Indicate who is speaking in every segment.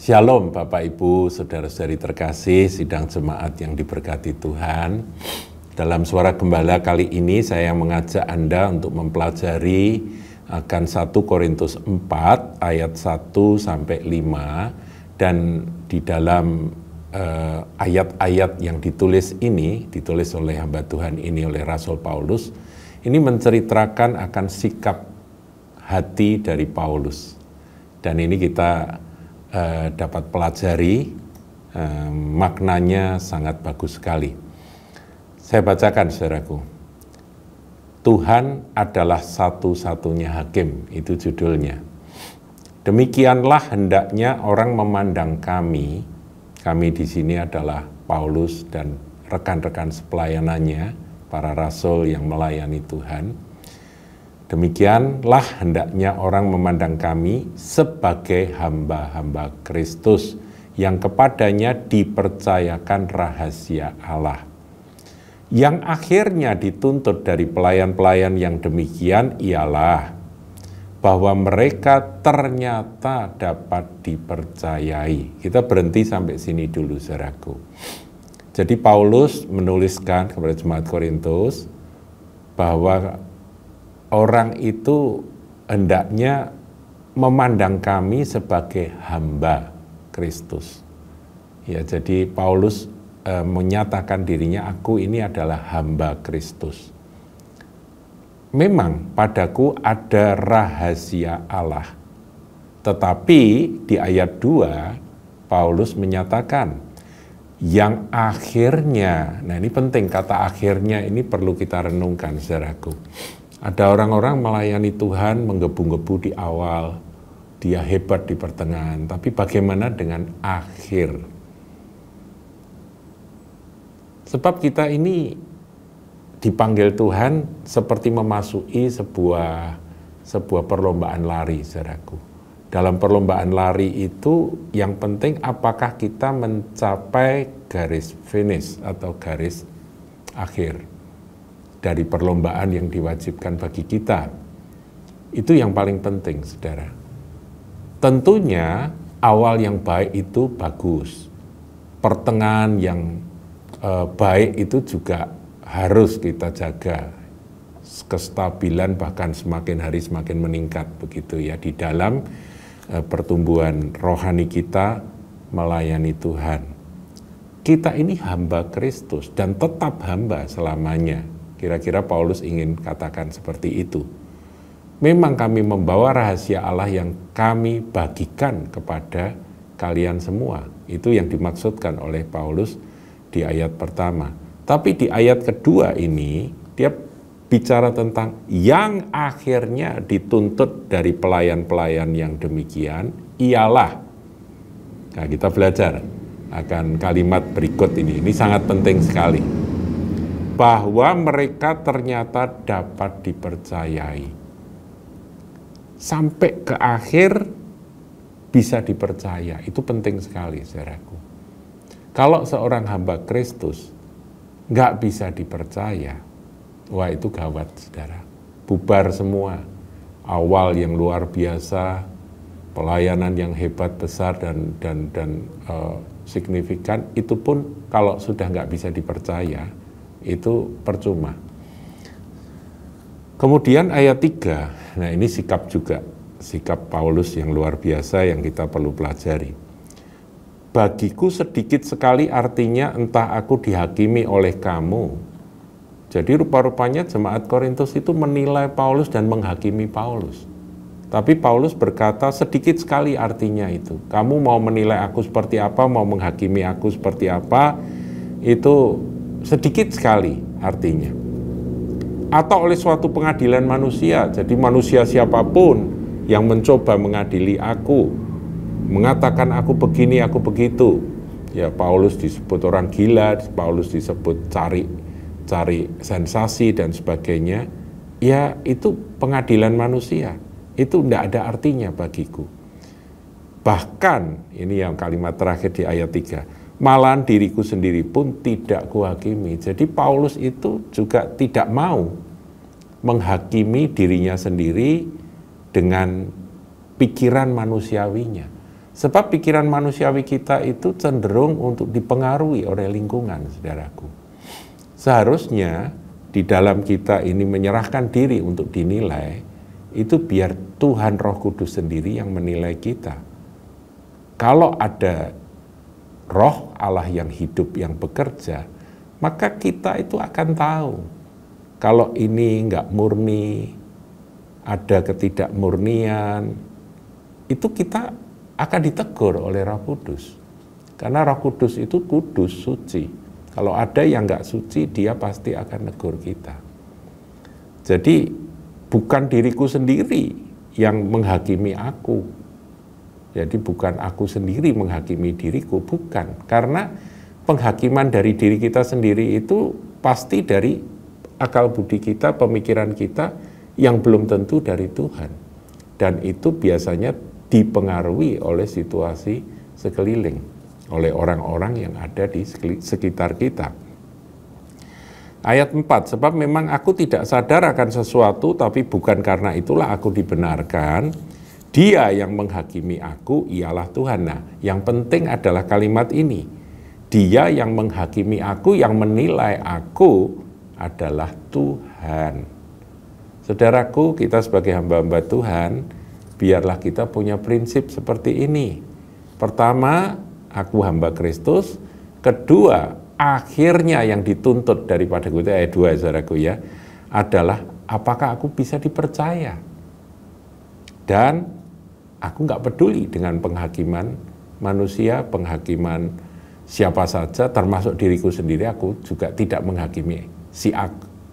Speaker 1: Shalom Bapak Ibu, Saudara-saudari terkasih, sidang jemaat yang diberkati Tuhan. Dalam Suara Gembala kali ini saya mengajak Anda untuk mempelajari akan 1 Korintus 4 ayat 1 sampai 5, dan di dalam ayat-ayat yang ditulis oleh hamba Tuhan ini, oleh Rasul Paulus, ini menceritakan akan sikap hati dari Paulus. Dan ini kita dapat pelajari, maknanya sangat bagus sekali. Saya bacakan, saudaraku. Tuhan adalah satu-satunya hakim, itu judulnya. Demikianlah hendaknya orang memandang kami. Kami di sini adalah Paulus dan rekan-rekan sepelayanannya, para rasul yang melayani Tuhan. Demikianlah hendaknya orang memandang kami sebagai hamba-hamba Kristus yang kepadanya dipercayakan rahasia Allah. Yang akhirnya dituntut dari pelayan-pelayan yang demikian ialah bahwa mereka ternyata dapat dipercayai. Kita berhenti sampai sini dulu, saudaraku. Jadi Paulus menuliskan kepada jemaat Korintus bahwa orang itu hendaknya memandang kami sebagai hamba Kristus. Ya, jadi Paulus menyatakan dirinya, aku ini adalah hamba Kristus. Memang padaku ada rahasia Allah. Tetapi di ayat 2 Paulus menyatakan yang akhirnya, nah ini penting, kata akhirnya ini perlu kita renungkan, saudaraku. Ada orang-orang melayani Tuhan menggebu-gebu di awal, dia hebat di pertengahan, tapi bagaimana dengan akhir? Sebab kita ini dipanggil Tuhan seperti memasuki sebuah perlombaan lari, saudaraku. Dalam perlombaan lari itu yang penting apakah kita mencapai garis finish atau garis akhir dari perlombaan yang diwajibkan bagi kita. Itu yang paling penting, saudara. Tentunya awal yang baik itu bagus. Pertengahan yang baik itu juga harus kita jaga. Kestabilan bahkan semakin hari semakin meningkat, begitu ya, di dalam pertumbuhan rohani kita melayani Tuhan. Kita ini hamba Kristus dan tetap hamba selamanya. Kira-kira Paulus ingin katakan seperti itu. Memang kami membawa rahasia Allah yang kami bagikan kepada kalian semua. Itu yang dimaksudkan oleh Paulus di ayat pertama. Tapi di ayat kedua ini, dia bicara tentang yang akhirnya dituntut dari pelayan-pelayan yang demikian, ialah. Nah, kita belajar akan kalimat berikut ini. Ini sangat penting sekali. Bahwa mereka ternyata dapat dipercayai. Sampai ke akhir bisa dipercaya. Itu penting sekali, saudaraku. Kalau seorang hamba Kristus nggak bisa dipercaya, wah itu gawat, saudara. Bubar semua. Awal yang luar biasa, pelayanan yang hebat, besar, dan signifikan, itu pun kalau sudah nggak bisa dipercaya, itu percuma. Kemudian ayat 3, nah ini sikap juga, sikap Paulus yang luar biasa yang kita perlu pelajari. Bagiku sedikit sekali artinya entah aku dihakimi oleh kamu. Jadi rupa-rupanya jemaat Korintus itu menilai Paulus dan menghakimi Paulus. Tapi Paulus berkata sedikit sekali artinya itu. Kamu mau menilai aku seperti apa, mau menghakimi aku seperti apa, itu sedikit sekali artinya. Atau oleh suatu pengadilan manusia, jadi manusia siapapun yang mencoba mengadili aku, mengatakan aku begini, aku begitu. Ya, Paulus disebut orang gila, Paulus disebut cari sensasi dan sebagainya. Ya, itu pengadilan manusia. Itu tidak ada artinya bagiku. Bahkan, ini yang kalimat terakhir di ayat 3, malahan diriku sendiri pun tidak kuhakimi. Jadi Paulus itu juga tidak mau menghakimi dirinya sendiri dengan pikiran manusiawinya. Sebab pikiran manusiawi kita itu cenderung untuk dipengaruhi oleh lingkungan, saudaraku. Seharusnya di dalam kita ini menyerahkan diri untuk dinilai, itu biar Tuhan Roh Kudus sendiri yang menilai kita. Kalau ada Roh Allah yang hidup, yang bekerja, maka kita itu akan tahu kalau ini enggak murni, ada ketidakmurnian, itu kita akan ditegur oleh Roh Kudus. Karena Roh Kudus itu kudus, suci. Kalau ada yang enggak suci, dia pasti akan negur kita. Jadi bukan diriku sendiri yang menghakimi aku. Jadi bukan aku sendiri menghakimi diriku, bukan. Karena penghakiman dari diri kita sendiri itu pasti dari akal budi kita, pemikiran kita yang belum tentu dari Tuhan. Dan itu biasanya dipengaruhi oleh situasi sekeliling, oleh orang-orang yang ada di sekitar kita. Ayat 4, sebab memang aku tidak sadar akan sesuatu, tapi bukan karena itulah aku dibenarkan. Dia yang menghakimi aku ialah Tuhan. Nah, yang penting adalah kalimat ini. Dia yang menghakimi aku, yang menilai aku adalah Tuhan. Saudaraku, kita sebagai hamba-hamba Tuhan, biarlah kita punya prinsip seperti ini. Pertama, aku hamba Kristus. Kedua, akhirnya yang dituntut daripada kita, ayat 2 saudaraku ya, adalah apakah aku bisa dipercaya. Dan aku nggak peduli dengan penghakiman manusia, penghakiman siapa saja, termasuk diriku sendiri. Aku juga tidak menghakimi si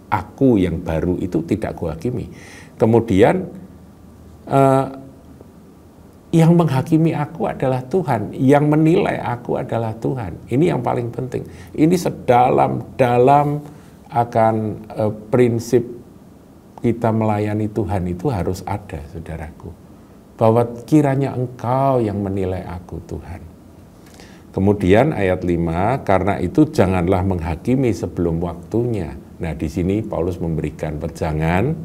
Speaker 1: aku yang baru itu, tidak kuhakimi. Kemudian yang menghakimi aku adalah Tuhan, yang menilai aku adalah Tuhan. Ini yang paling penting. Ini sedalam-dalam akan prinsip kita melayani Tuhan itu harus ada, saudaraku. Bahwa kiranya Engkau yang menilai aku, Tuhan. Kemudian ayat 5, karena itu janganlah menghakimi sebelum waktunya. Nah, di sini Paulus memberikan pejangan,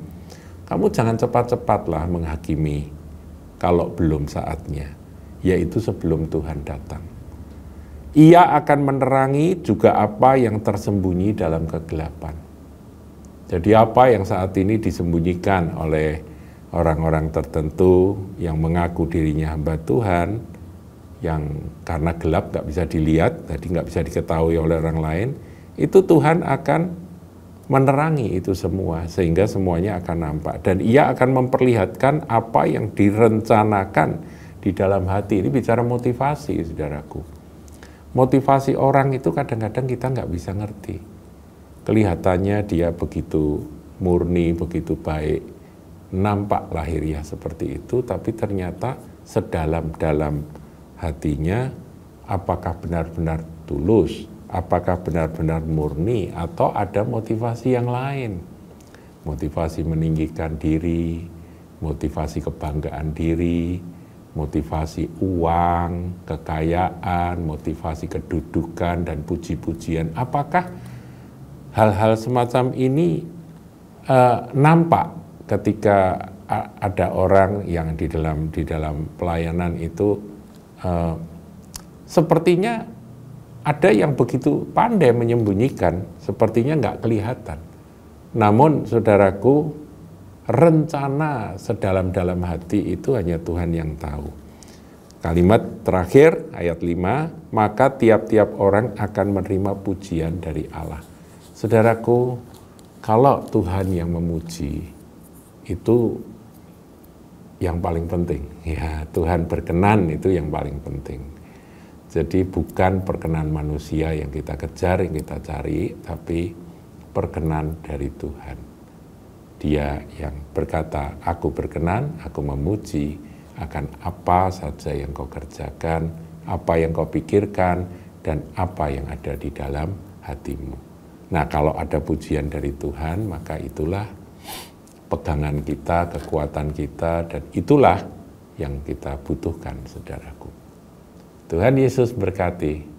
Speaker 1: kamu jangan cepat-cepatlah menghakimi kalau belum saatnya, yaitu sebelum Tuhan datang. Ia akan menerangi juga apa yang tersembunyi dalam kegelapan. Jadi apa yang saat ini disembunyikan oleh orang-orang tertentu yang mengaku dirinya hamba Tuhan, yang karena gelap nggak bisa dilihat, jadi nggak bisa diketahui oleh orang lain, itu Tuhan akan menerangi itu semua, sehingga semuanya akan nampak. Dan ia akan memperlihatkan apa yang direncanakan di dalam hati. Ini bicara motivasi, saudaraku. Motivasi orang itu kadang-kadang kita nggak bisa ngerti. Kelihatannya dia begitu murni, begitu baik, nampak lahiriah seperti itu, tapi ternyata sedalam-dalam hatinya apakah benar-benar tulus, apakah benar-benar murni, atau ada motivasi yang lain. Motivasi meninggikan diri, motivasi kebanggaan diri, motivasi uang, kekayaan, motivasi kedudukan dan puji-pujian. Apakah hal-hal semacam ini nampak ketika ada orang yang di dalam pelayanan itu sepertinya ada yang begitu pandai menyembunyikan, sepertinya nggak kelihatan. Namun saudaraku, rencana sedalam-dalam hati itu hanya Tuhan yang tahu. Kalimat terakhir ayat 5, maka tiap-tiap orang akan menerima pujian dari Allah. Saudaraku, kalau Tuhan yang memuji, itu yang paling penting. Ya, Tuhan berkenan itu yang paling penting. Jadi bukan perkenan manusia yang kita kejar, yang kita cari, tapi perkenan dari Tuhan. Dia yang berkata, aku berkenan, aku memuji akan apa saja yang kau kerjakan, apa yang kau pikirkan, dan apa yang ada di dalam hatimu. Nah, kalau ada pujian dari Tuhan, maka itulah pegangan kita, kekuatan kita, dan itulah yang kita butuhkan, saudaraku. Tuhan Yesus berkati.